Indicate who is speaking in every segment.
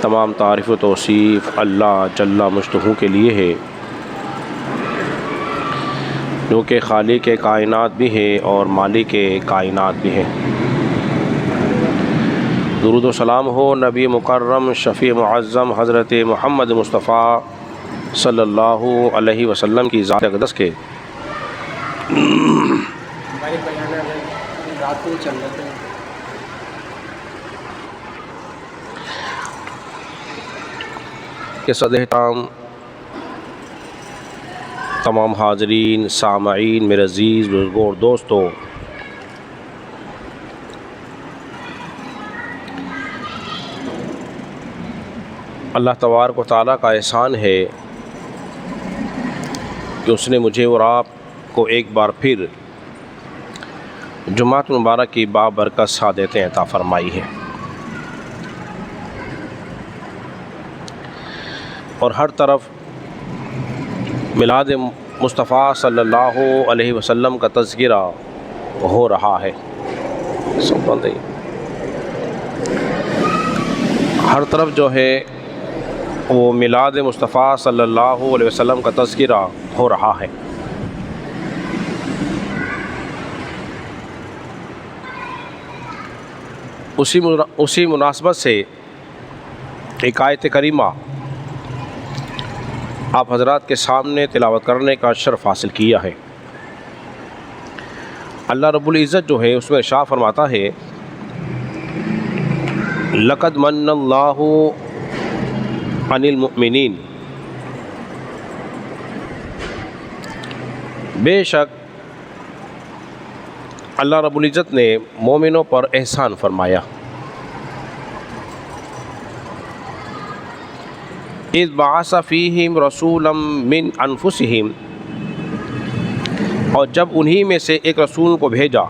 Speaker 1: تمام تعریف و توصیف اللہ جل مجدہ کے لیے ہے، جو کہ خالق کائنات بھی ہے اور مالک کائنات بھی ہے۔ درود و سلام ہو نبی مکرم شفیع معظم حضرت محمد مصطفیٰ صلی اللہ علیہ وسلم کی ذات اقدس کے صدر تمام حاضرین سامعین میرے عزیز بزرگوں اور دوستوں، اللہ تبارک و تعالیٰ کا احسان ہے کہ اس نے مجھے اور آپ کو ایک بار پھر جمعۃ مبارک کی بابرکت سعادتیں عطا فرمائی ہے، اور ہر طرف میلاد مصطفیٰ صلی اللہ علیہ وسلم کا تذکرہ ہو رہا ہے۔ ہر طرف جو ہے وہ میلاد مصطفیٰ صلی اللہ علیہ وسلم کا تذکرہ ہو رہا ہے۔ اسی مناسبت سے ایک آیت کریمہ آپ حضرات کے سامنے تلاوت کرنے کا شرف حاصل کیا ہے۔ اللہ رب العزت جو ہے اس میں ارشاد فرماتا ہے، لقد من اللہ عن المؤمنین، بے شک اللہ رب العزت نے مومنوں پر احسان فرمایا، اذ بعث فیہم رسولا من انفسہم، اور جب انہی میں سے ایک رسول کو بھیجا،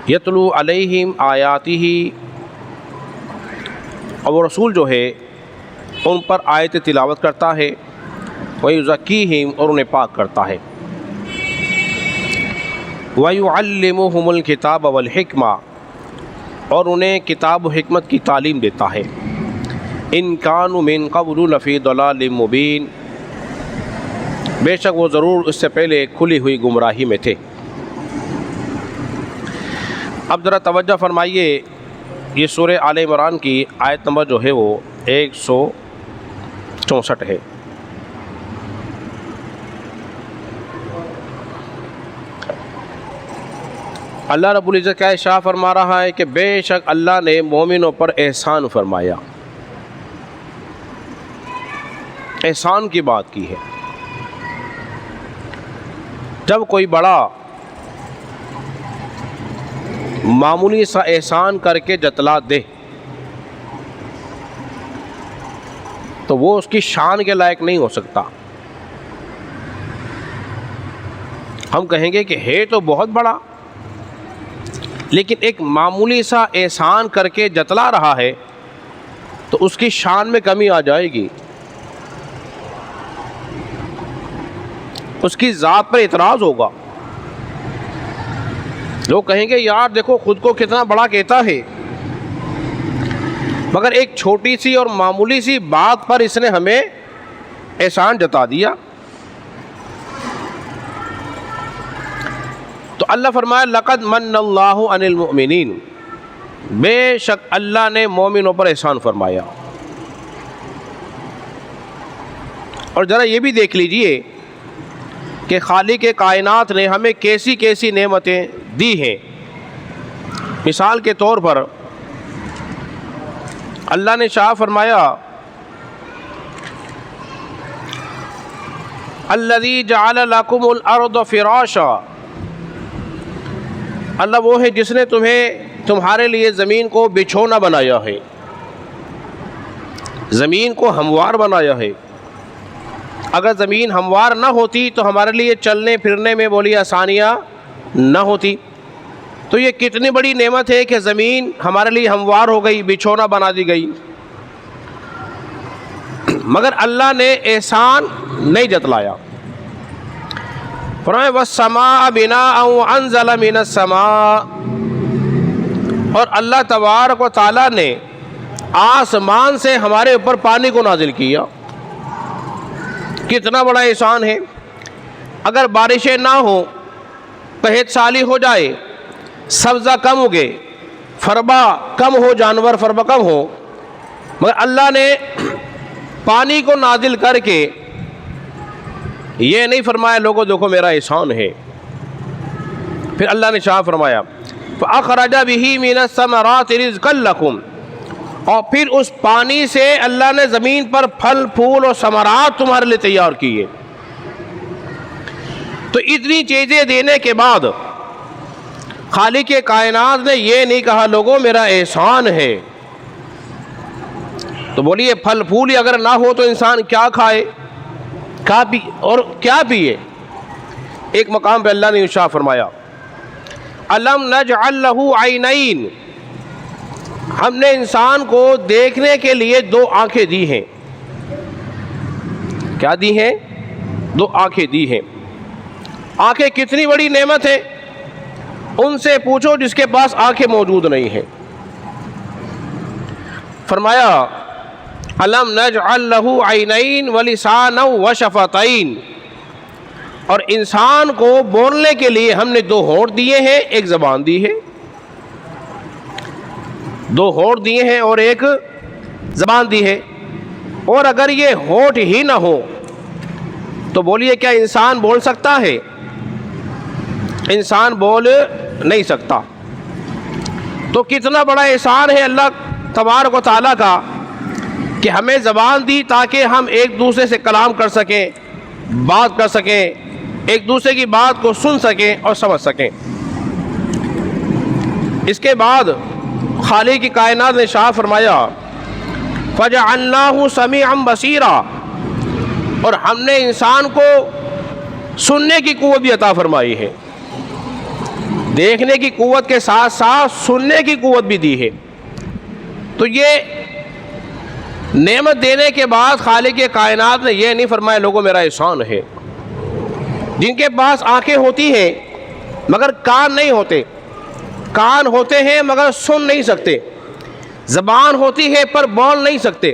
Speaker 1: یتلو علیہم آیاتہ، اور وہ رسول جو ہے ان پر آیت تلاوت کرتا ہے، ویزکیہم، اور انہیں پاک کرتا ہے، ویعلمہم الکتاب والحکمہ، اور انہیں کتاب و حکمت کی تعلیم دیتا ہے، ان کانوا من قبل لفی ضلال مبین، بے شک وہ ضرور اس سے پہلے کھلی ہوئی گمراہی میں تھے۔ اب ذرا توجہ فرمائیے، یہ سورہ آل عمران کی آیت نمبر جو ہے وہ 164 ہے۔ اللہ رب العزت کا ارشاد فرما رہا ہے کہ بے شک اللہ نے مومنوں پر احسان فرمایا، احسان کی بات کی ہے۔ جب کوئی بڑا معمولی سا احسان کر کے جتلا دے تو وہ اس کی شان کے لائق نہیں ہو سکتا۔ ہم کہیں گے کہ ہے تو بہت بڑا، لیکن ایک معمولی سا احسان کر کے جتلا رہا ہے تو اس کی شان میں کمی آ جائے گی، اس کی ذات پر اعتراض ہوگا۔ لوگ کہیں گے یار دیکھو خود کو کتنا بڑا کہتا ہے، مگر ایک چھوٹی سی اور معمولی سی بات پر اس نے ہمیں احسان جتا دیا۔ تو اللہ فرمایا لقد من اللہ عن المؤمنین، بے شک اللہ نے مومنوں پر احسان فرمایا۔ اور ذرا یہ بھی دیکھ لیجئے کہ خالق کائنات نے ہمیں کیسی کیسی نعمتیں دی ہیں۔ مثال کے طور پر اللہ نے شاہ فرمایا، الذی جعل لکم الارض فراشا، اللہ وہ ہے جس نے تمہارے لیے زمین کو بچھونا بنایا ہے، زمین کو ہموار بنایا ہے۔ اگر زمین ہموار نہ ہوتی تو ہمارے لیے چلنے پھرنے میں بولی آسانیاں نہ ہوتی۔ تو یہ کتنی بڑی نعمت ہے کہ زمین ہمارے لیے ہموار ہو گئی، بچھونا بنا دی گئی۔ مگر اللہ نے احسان نہیں جتلایا، فرمایا والسماء بناء وانزل من السماء، اور اللہ تبارک و تعالیٰ نے آسمان سے ہمارے اوپر پانی کو نازل کیا. کتنا بڑا احسان ہے. اگر بارشیں نہ ہوں، قحط سالی ہو جائے، سبزہ کم اگے، فربا کم ہو، جانور فربا کم ہو، مگر اللہ نے پانی کو نازل کر کے یہ نہیں فرمایا لوگوں دیکھو میرا احسان ہے. پھر اللہ نے شاہ فرمایا فَأَخْرَجَ بِهِ مِنَ الثَّمَرَاتِ رِزْقًا لَكُمْ، اور پھر اس پانی سے اللہ نے زمین پر پھل پھول اور ثمرات تمہارے لیے تیار کیے. تو اتنی چیزیں دینے کے بعد خالق کائنات نے یہ نہیں کہا لوگوں میرا احسان ہے. تو بولیے پھل پھول ہی اگر نہ ہو تو انسان کیا کھائے اور کیا پیے. ایک مقام پہ اللہ نے ارشاد فرمایا الم نجعل لہ عینین، ہم نے انسان کو دیکھنے کے لیے دو آنکھیں دی ہیں. کیا دی ہیں؟ دو آنکھیں دی ہیں. آنکھیں کتنی بڑی نعمت ہے. ان سے پوچھو جس کے پاس آنکھیں موجود نہیں ہیں. فرمایا الم نجعل لہ عینین ولسانا وشفتین، اور انسان کو بولنے کے لیے ہم نے دو ہونٹ دیے ہیں، ایک زبان دی ہے. دو ہونٹ دیے ہیں اور ایک زبان دی ہے. اور اگر یہ ہونٹ ہی نہ ہو تو بولیے کیا انسان بول سکتا ہے؟ انسان بول نہیں سکتا. تو کتنا بڑا احسان ہے اللہ تبارک و تعالیٰ کا کہ ہمیں زبان دی تاکہ ہم ایک دوسرے سے کلام کر سکیں، بات کر سکیں، ایک دوسرے کی بات کو سن سکیں اور سمجھ سکیں. اس کے بعد خالق کی کائنات نے شاہ فرمایا فَجَعَلْنَاهُ سَمِيعًا بَصِيرًا، اور ہم نے انسان کو سننے کی قوت بھی عطا فرمائی ہے. دیکھنے کی قوت کے ساتھ ساتھ سننے کی قوت بھی دی ہے. تو یہ نعمت دینے کے بعد خالق کائنات نے یہ نہیں فرمایا لوگوں میرا احسان ہے. جن کے پاس آنکھیں ہوتی ہیں مگر کان نہیں ہوتے، کان ہوتے ہیں مگر سن نہیں سکتے، زبان ہوتی ہے پر بول نہیں سکتے،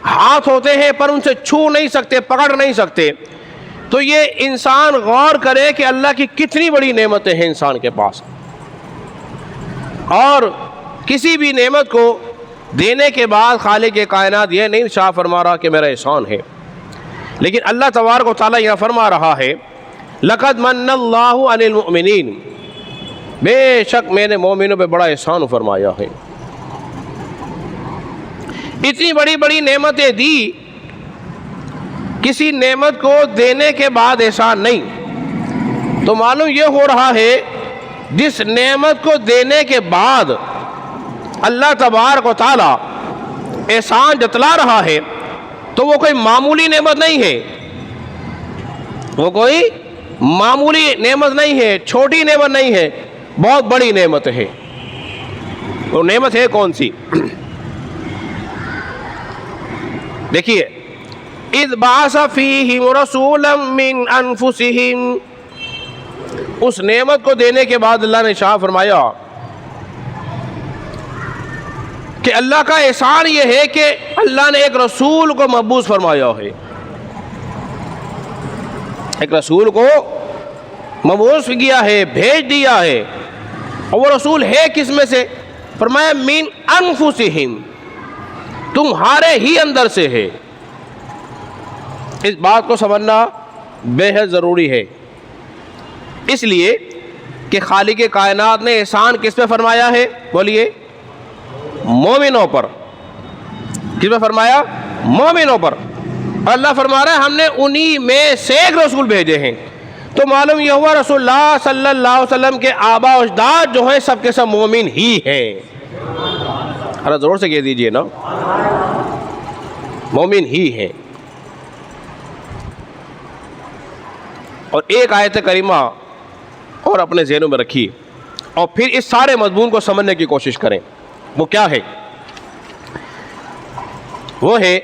Speaker 1: ہاتھ ہوتے ہیں پر ان سے چھو نہیں سکتے، پکڑ نہیں سکتے. تو یہ انسان غور کرے کہ اللہ کی کتنی بڑی نعمتیں ہیں انسان کے پاس. اور کسی بھی نعمت کو دینے کے بعد خالق کائنات یہ نہیں شاہ فرما رہا کہ میرا احسان ہے، لیکن اللہ تبارک و تعالیٰ یہاں فرما رہا ہے لَقَدْ مَنَّ اللَّهُ عَلَى الْمُؤْمِنِينَ، بے شک میں نے مومنوں پہ بڑا احسان فرمایا ہے. اتنی بڑی بڑی نعمتیں دی، کسی نعمت کو دینے کے بعد احسان نہیں. تو معلوم یہ ہو رہا ہے جس نعمت کو دینے کے بعد اللہ تبارک و تعالیٰ احسان جتلا رہا ہے تو وہ کوئی معمولی نعمت نہیں ہے، وہ کوئی معمولی نعمت نہیں ہے، چھوٹی نعمت نہیں ہے، بہت بڑی نعمت ہے. وہ نعمت ہے کون سی؟ دیکھیے اِذْ بَعَثَ فِيهِمْ رَسُولًا مِّنْ أَنفُسِهِمْ، اس نعمت کو دینے کے بعد اللہ نے شاہ فرمایا کہ اللہ کا احسان یہ ہے کہ اللہ نے ایک رسول کو مبعوث فرمایا ہے. ایک رسول کو مبعوث کیا ہے، بھیج دیا ہے. اور وہ رسول ہے کس میں سے؟ فرمایا من انفسہم، تمہارے ہی اندر سے ہے. اس بات کو سمجھنا بے حد ضروری ہے، اس لیے کہ خالق کائنات نے احسان کس پہ فرمایا ہے؟ بولیے مومنوں پر. کس پہ فرمایا؟ مومنوں پر. اور اللہ فرما رہا ہے ہم نے انہی میں سے ایک رسول بھیجے ہیں. تو معلوم یہ ہوا رسول اللہ صلی اللہ علیہ وسلم کے آبا و اجداد جو ہیں سب کے سب مومن ہی ہیں. ذرا زور سے کہہ دیجئے نا، مومن ہی ہیں. اور ایک آیت کریمہ اور اپنے ذہنوں میں رکھیے اور پھر اس سارے مضمون کو سمجھنے کی کوشش کریں. وہ کیا ہے؟ وہ ہے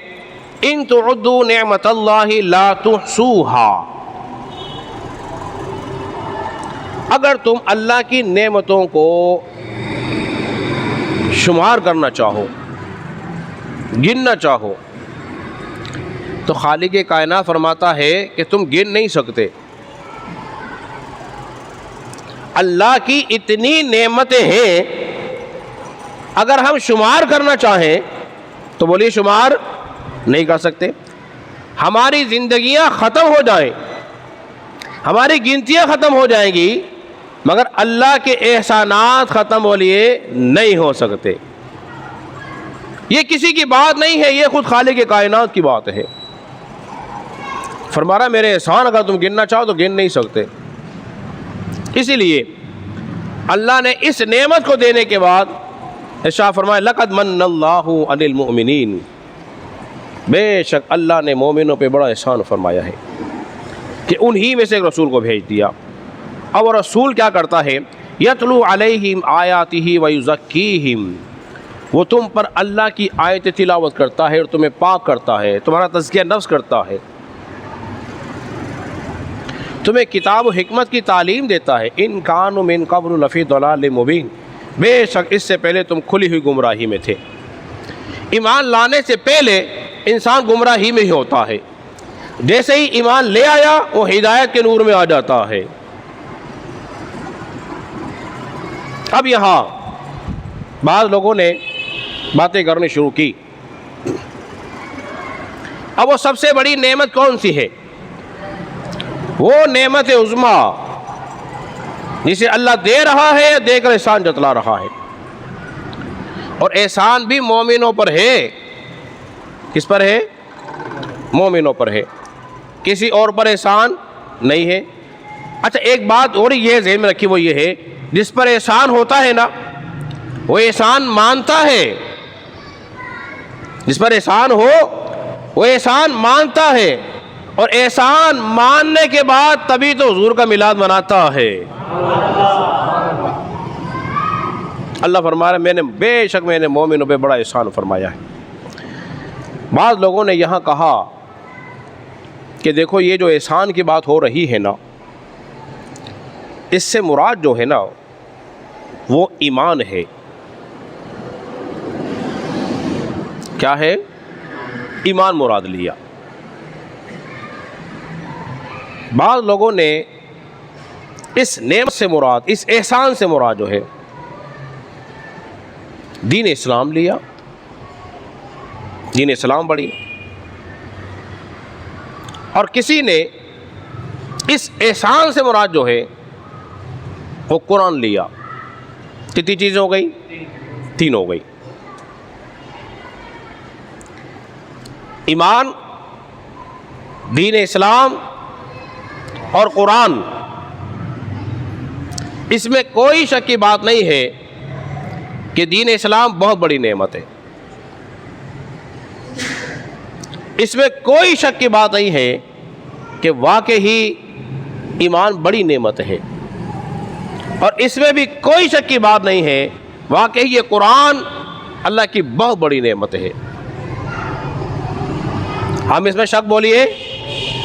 Speaker 1: ان تعدوا نعمت اللہ لا تحصوها. اگر تم اللہ کی نعمتوں کو شمار کرنا چاہو، گننا چاہو تو خالق کائنات فرماتا ہے کہ تم گن نہیں سکتے۔ اللہ کی اتنی نعمتیں ہیں، اگر ہم شمار کرنا چاہیں تو بولیے شمار نہیں کر سکتے۔ ہماری زندگیاں ختم ہو جائیں، ہماری گنتیاں ختم ہو جائیں گی، مگر اللہ کے احسانات ختم بولیے نہیں ہو سکتے۔ یہ کسی کی بات نہیں ہے، یہ خود خالق کائنات کی بات ہے۔ فرما رہا میرے احسان اگر تم گننا چاہو تو گن نہیں سکتے۔ اسی لیے اللہ نے اس نعمت کو دینے کے بعد ارشاد فرمایا لقد من اللہ علی المؤمنین، بے شک اللہ نے مومنوں پہ بڑا احسان فرمایا ہے کہ انہی میں سے ایک رسول کو بھیج دیا۔ اب وہ رسول کیا کرتا ہے؟ یتلو علیہم آیاتہ ویزکیہم، وہ تم پر اللہ کی آیت تلاوت کرتا ہے اور تمہیں پاک کرتا ہے، تمہارا تزکیہ نفس کرتا ہے، تمہیں کتاب و حکمت کی تعلیم دیتا ہے۔ ان کانوا من قبل لفی ضلال مبین، بے شک اس سے پہلے تم کھلی ہوئی گمراہی میں تھے۔ ایمان لانے سے پہلے انسان گمراہی میں ہی ہوتا ہے، جیسے ہی ایمان لے آیا وہ ہدایت کے نور میں آ جاتا ہے۔ اب یہاں بعض لوگوں نے باتیں کرنی شروع کی، اب وہ سب سے بڑی نعمت کون سی ہے؟ وہ نعمت عظمیٰ جسے اللہ دے رہا ہے، دے کر احسان جتلا رہا ہے، اور احسان بھی مومنوں پر ہے۔ کس پر ہے؟ مومنوں پر ہے، کسی اور پر احسان نہیں ہے۔ اچھا ایک بات اور یہ ذہن میں رکھی، وہ یہ ہے جس پر احسان ہوتا ہے نا وہ احسان مانتا ہے، جس پر احسان ہو وہ احسان مانتا ہے، اور احسان ماننے کے بعد تبھی تو حضور کا میلاد مناتا ہے۔ اللہ فرما رہا ہے بے شک میں نے مومنوں پہ بڑا احسان فرمایا ہے۔ بعض لوگوں نے یہاں کہا کہ دیکھو یہ جو احسان کی بات ہو رہی ہے نا، اس سے مراد جو ہے نا وہ ایمان ہے۔ کیا ہے؟ ایمان مراد لیا۔ بعض لوگوں نے اس نعمت سے مراد، اس احسان سے مراد جو ہے دین اسلام لیا، دین اسلام بڑھی، اور کسی نے اس احسان سے مراد جو ہے وہ قرآن لیا۔ کتنی چیزیں ہو گئی؟ تین ہو گئی۔ ایمان، دین اسلام اور قرآن، اس میں کوئی شک کی بات نہیں ہے کہ دین اسلام بہت بڑی نعمت ہے، اس میں کوئی شک کی بات نہیں ہے کہ واقعی ایمان بڑی نعمت ہے، اور اس میں بھی کوئی شک کی بات نہیں ہے واقعی یہ قرآن اللہ کی بہت بڑی نعمت ہے۔ ہم اس میں شک بولیے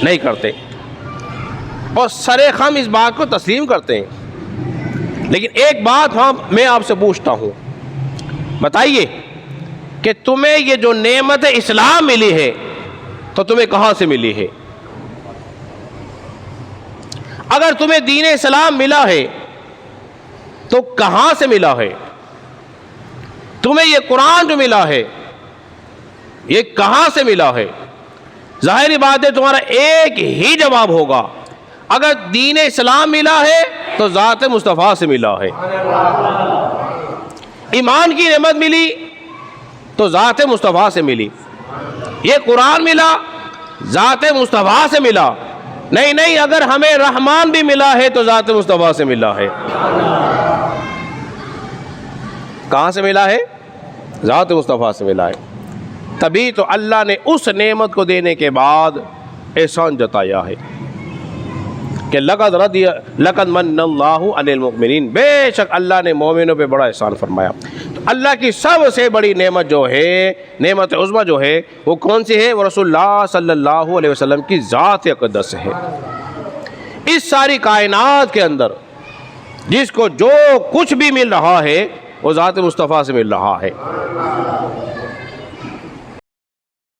Speaker 1: نہیں کرتے، اور سرے خم اس بات کو تسلیم کرتے ہیں۔ لیکن ایک بات میں آپ سے پوچھتا ہوں، بتائیے کہ تمہیں یہ جو نعمت اسلام ملی ہے تو تمہیں کہاں سے ملی ہے؟ اگر تمہیں دین اسلام ملا ہے تو کہاں سے ملا ہے؟ تمہیں یہ قرآن جو ملا ہے یہ کہاں سے ملا ہے؟ ظاہری بات ہے تمہارا ایک ہی جواب ہوگا، اگر دین اسلام ملا ہے تو ذات مصطفیٰ سے ملا ہے۔ ایمان کی نعمت ملی تو ذات مصطفیٰ سے ملی، یہ قرآن ملا ذات مصطفیٰ سے ملا۔ نہیں، اگر ہمیں رحمان بھی ملا ہے تو ذات مصطفیٰ سے ملا ہے۔ کہاں سے ملا ہے؟ ذات مصطفیٰ سے ملا ہے۔ تبھی تو اللہ نے اس نعمت کو دینے کے بعد احسان جتایا ہے کہ لقد من اللہ علی المؤمنین، بے شک اللہ نے مومنوں پہ بڑا احسان فرمایا۔ تو اللہ کی سب سے بڑی نعمت جو ہے، نعمت عظمیٰ جو ہے، وہ کون سی ہے؟ وہ رسول اللہ صلی اللہ علیہ وسلم کی ذات اقدس ہے۔ اس ساری کائنات کے اندر جس کو جو کچھ بھی مل رہا ہے وہ ذات مصطفیٰ سے مل رہا ہے۔